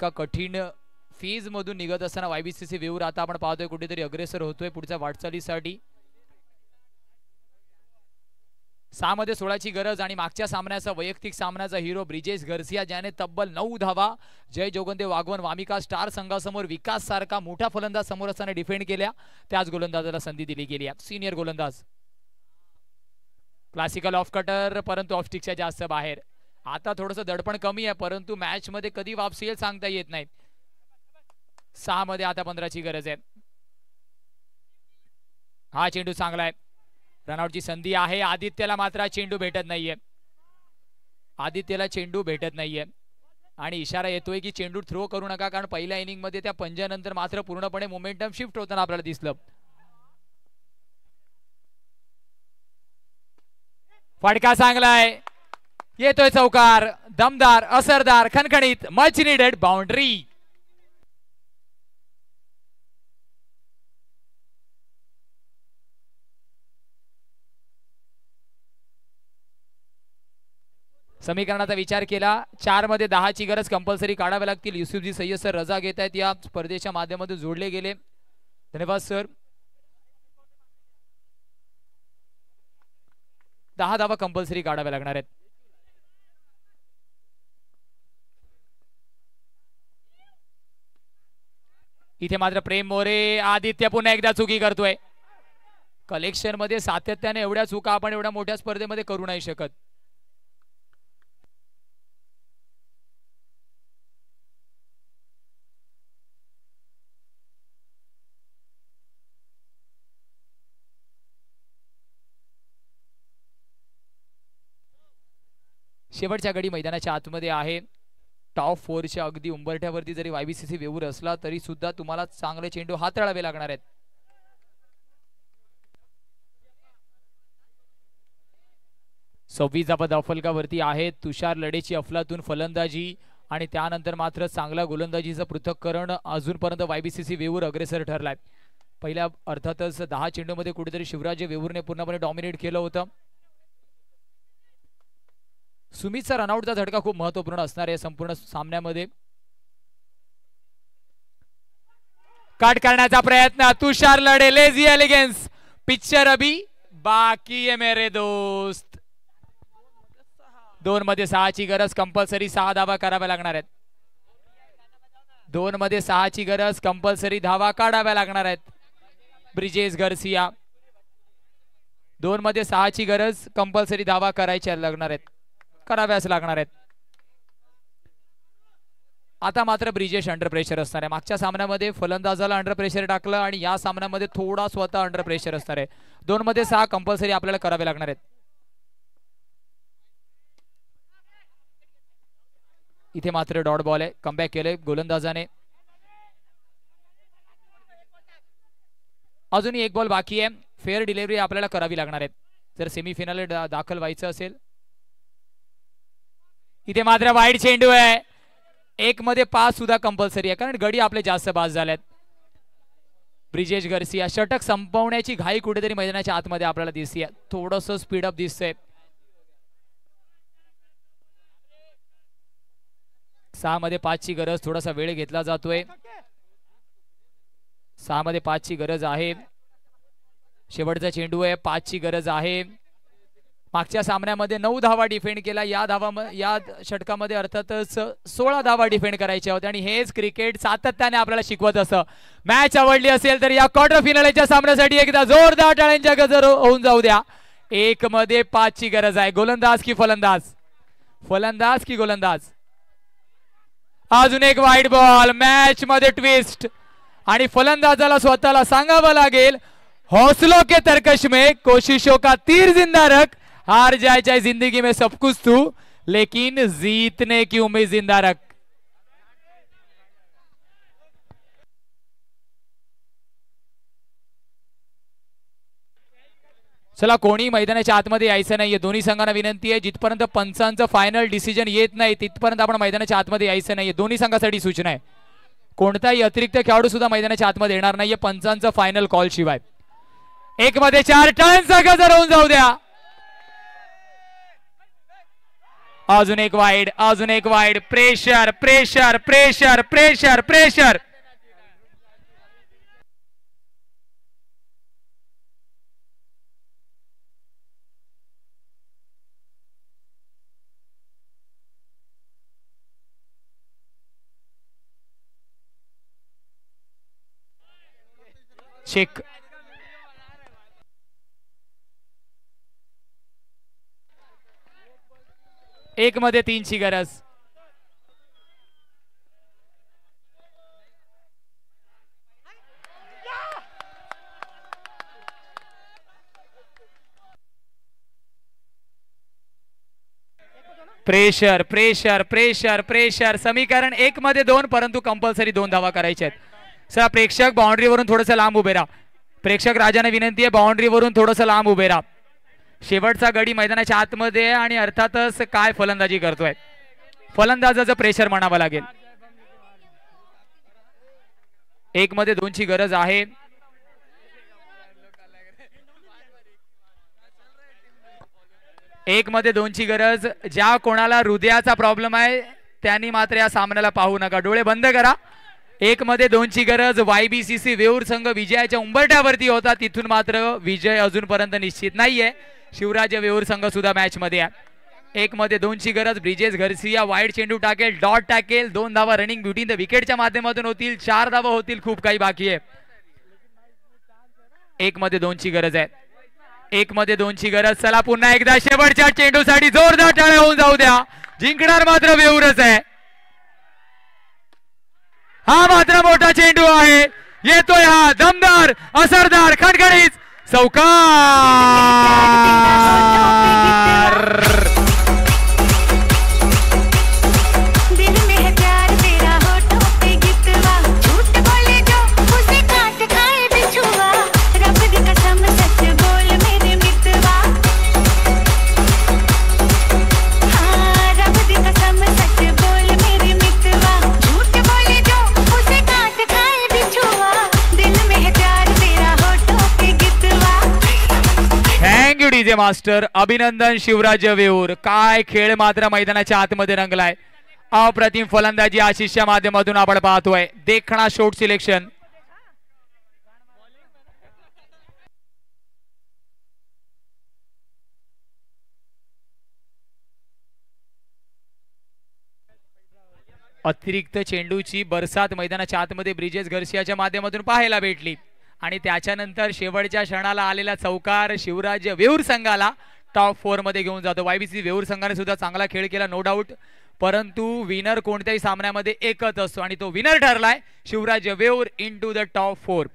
का कठीण फीज मधून निघत असताना वायबीसीसी वेऊर आता आपण पाहतोय कुठेतरी अग्रेसर होतोय पुढच्या वाटचालीसाठी. 6 मध्ये 16ची गरज आणि मागच्या सामन्याचा वैयक्तिक सामन्याचा हिरो ब्रिजेश गर्सिया ज्याने तब्बल 9 धावा जय जोगंदे वाघवन वामिका स्टार संघासमोर विकास सारखा मोठा फलंदाज समोर असताना डिफेंड केल्या. त्याच गोलंदाजाला संधी दिली गेली आहे. सिनियर गोलंदाज क्लासिकल ऑफ कटर परंतु ऑफ स्टिकच्या जास्त बाहेर. आता थोडंसं दडपण कमी आहे परंतु मॅच मध्ये कधी वापसी येईल सांगता येत नाही. 6 मध्ये आता 15ची गरज आहे. हा चेंडू चांगला आहे. रनआउटची संधी आहे. आदित्यला मात्र चेंडू भेटत नाहीये. आदित्यला चेंडू भेटत नाहीये आणि इशारा येतोय की चेंडू थ्रो करू नका कारण पहिल्या इनिंग मध्ये त्या पंजानंतर मात्र पूर्णपणे मोमेंटम शिफ्ट होताना आपल्याला दिसलं. फटका चांगला आहे. येतोय चौकार. दमदार असरदार खणखणीत मच नीडेड बाउंड्री. समीकरणाचा विचार केला 4 मध्ये 10ची गरज कंपल्सरी काढावी लागतील. युसुफजी सय्यद सर रजा घेत आहेत या स्पर्धेच्या माध्यमातून जोडले गेले. धन्यवाद सर. 10 धावा कंपल्सरी काढाव्या लागणार आहेत. इथे मात्र प्रेम मोरे. आदित्य पुन्हा एकदा चुकी करतोय. कलेक्शन मध्ये सातत्याने एवढ्या चुका आपण एवढ्या मोठ्या स्पर्धेमध्ये करू नाही शकत. शेवटच्या गडी मैदानाच्या आतमध्ये आहे. टॉप 4च्या अगदी उंबरठ्यावरती जरी वायबीसीसी वेऊर असला तरी सुद्धा तुम्हाला चांगले चेंडू हाताळावे लागणार आहेत. सव्वीस फलकावरती आहे. तुषार लढेची अफलातून फलंदाजी आणि त्यानंतर मात्र चांगला गोलंदाजीचं पृथक्करण अजूनपर्यंत वायबीसीसी वेऊर अग्रेसर ठरलाय. पहिल्या अर्थातच 10 चेंडूमध्ये कुठेतरी शिवराज वेऊरने पूर्णपणे डॉमिनेट केलं होतं. सुमितचा रनआउटचा झटका खूप महत्वपूर्ण असणार आहे संपूर्ण सामन्यामध्ये. कट करण्याचा प्रयत्न Tushar Ladhe. Lazy elegance. Picture अभी बाकी है मेरे दोस्त. 2 मध्ये 6ची गरज कंपल्सरी 6 धावा कराव्या लागणार आहेत. 2 मध्ये 6ची गरज कंपल्सरी धावा काढाव्या लागणार आहेत. ब्रिजेश गर्सिया 2 मध्ये 6ची गरज कंपल्सरी धावा करायच्या लागणार आहेत. कराव्याच लागणार आहेत. आता मात्र ब्रिजेश अंडर प्रेशर असणार आहे. मागच्या सामन्यामध्ये फलंदाजाला अंडर प्रेशर टाकलं आणि या सामन्यामध्ये थोडा स्वतः अंडर प्रेशर असणार आहे. 2 मध्ये 6 कंपल्सरी आपल्याला करावे लागणार आहेत. इथे मात्र डॉट बॉल आहे. कमबॅक केलंय गोलंदाजाने. अजूनही 1 बॉल बाकी आहे. फेअर डिलिव्हरी आपल्याला करावी लागणार आहे जर सेमीफायनल दाखल व्हायचं असेल. इथे मात्र वाईड चेंडू आहे. 1 मध्ये 5 सुद्धा कंपल्सरी आहे कारण गडी आपले जास्त बाद झाल्यात. ब्रिजेश गर्सिया षटक संपवण्याची घाई कुठेतरी मैदानाच्या आतमध्ये आपल्याला दिसते. थोडस स्पीडअप दिसतंय. 6 मध्ये 5ची गरज. थोडासा वेळ घेतला जातोय. 6 मध्ये 5ची गरज आहे. शेवटचा चेंडू आहे. 5ची गरज आहे. मागच्या सामन्यामध्ये 9 धावा डिफेंड केला. या षटकामध्ये अर्थातच 16 धावा डिफेंड करायच्या होत्या आणि हेच क्रिकेट सातत्याने आपल्याला शिकवत असतं. मॅच आवडली असेल तर या क्वार्टर फायनलच्या सामन्यासाठी एकदा जोरदार टाळ्यांच्या गजर होऊन जाऊ द्या. 1 मध्ये 5ची गरज आहे. गोलंदाज की फलंदाज. फलंदाज की गोलंदाज. अजून एक वाईड बॉल. मॅच मध्ये ट्विस्ट आणि फलंदाजाला स्वतःला सांगावं लागेल हौसलों के तरकश में कोशिशों का तीर जिंदा रख. हार जाए चाहे जिंदगी में सब कुछ तू लेकिन जीतने की उम्मीद जिंदा रख. चला कोणी मैदानाच्या आतमध्ये यायचं नाहीये. दोन्ही संघांना विनंती आहे जिथपर्यंत पंचांचं फायनल डिसिजन येत नाही तिथपर्यंत आपण मैदानाच्या आतमध्ये यायचं नाहीये. दोन्ही संघासाठी सूचना आहे. कोणताही अतिरिक्त खेळाडू सुद्धा मैदानाच्या आतमध्ये येणार नाहीये पंचांचं फायनल कॉल शिवाय. 1 मध्ये 4 टाळ्यांचा गजर होऊन जाऊ द्या. अजून एक वाईड, अजून एक wide. Pressure pressure pressure pressure pressure. Check. एक मध्ये 3ची गरज. Pressure pressure pressure pressure. समीकरण 1 मध्ये 2, परंतु कंपल्सरी 2 धावा करायच्या आहेत. चला प्रेक्षक बाउंड्रीवरून थोडंसं लांब उभे राहा. प्रेक्षक राजाने विनंती आहे बाउंड्रीवरून थोडंसं लांब उभे राहा. शेवटचा गडी मैदानाच्या आतमध्ये आहे आणि अर्थातच काय फलंदाजी करतोय. फलंदाजाचं प्रेशर म्हणावं लागेल. 1 मध्ये 2ची गरज आहे. एक मध्ये 2ची गरज. ज्या कोणाला हृदयाचा प्रॉब्लेम आहे त्यांनी मात्र या सामन्याला पाहू नका. डोळे बंद करा. 1 मध्ये 2ची गरज. YBCC वेऊर संघ विजयाच्या उंबरठ्यावरती होता, तिथून मात्र विजय अजूनपर्यंत निश्चित नाहीये. शिवराज्य वेऊर संघ सुद्धा मॅच मध्ये आहे. 1 मध्ये 2ची गरज. ब्रिजेश घरसिया वाईड चेंडू टाकेल, डॉट टाकेल. 2 धावा रनिंग बिटवीन द विकेटच्या माध्यमातून होतील. 4 धावा होतील. खूप काही बाकी आहे. 1 मध्ये 2ची गरज आहे. 1 मध्ये 2ची गरज. चला पुन्हा एकदा शेवटच्या चेंडूसाठी जोरदार टाळ्या होऊन जाऊ द्या. जिंकणार मात्र वेऊरच आहे. हा मात्र मोठा चेंडू आहे. येतोय हा दमदार असरदार खणखणीत चौकार. DJ master. अभिनंदन शिवराज्य वेऊर. काय खेळ मात्र मैदानाच्या आतमध्ये रंगलाय. अप्रतिम फलंदाजी आशिषच्या माध्यमातून आपण पाहतोय. देखणा शॉट सिलेक्शन. अतिरिक्त चेंडूची बरसात मैदानाच्या आतमध्ये ब्रिजेश घरसियाच्या माध्यमातून पाहायला भेटली आणि त्याच्यानंतर शेवटच्या क्षणाला आलेला चौकार शिवराज्य वेऊर संघाला टॉप 4 मध्ये घेऊन जातो. YBCC वेऊर संघाने सुद्धा चांगला खेळ केला नो डाऊट, परंतु विनर कोणत्याही सामन्यामध्ये एकच असतो आणि तो winner ठरलाय Shivrajya वेऊर into the top 4.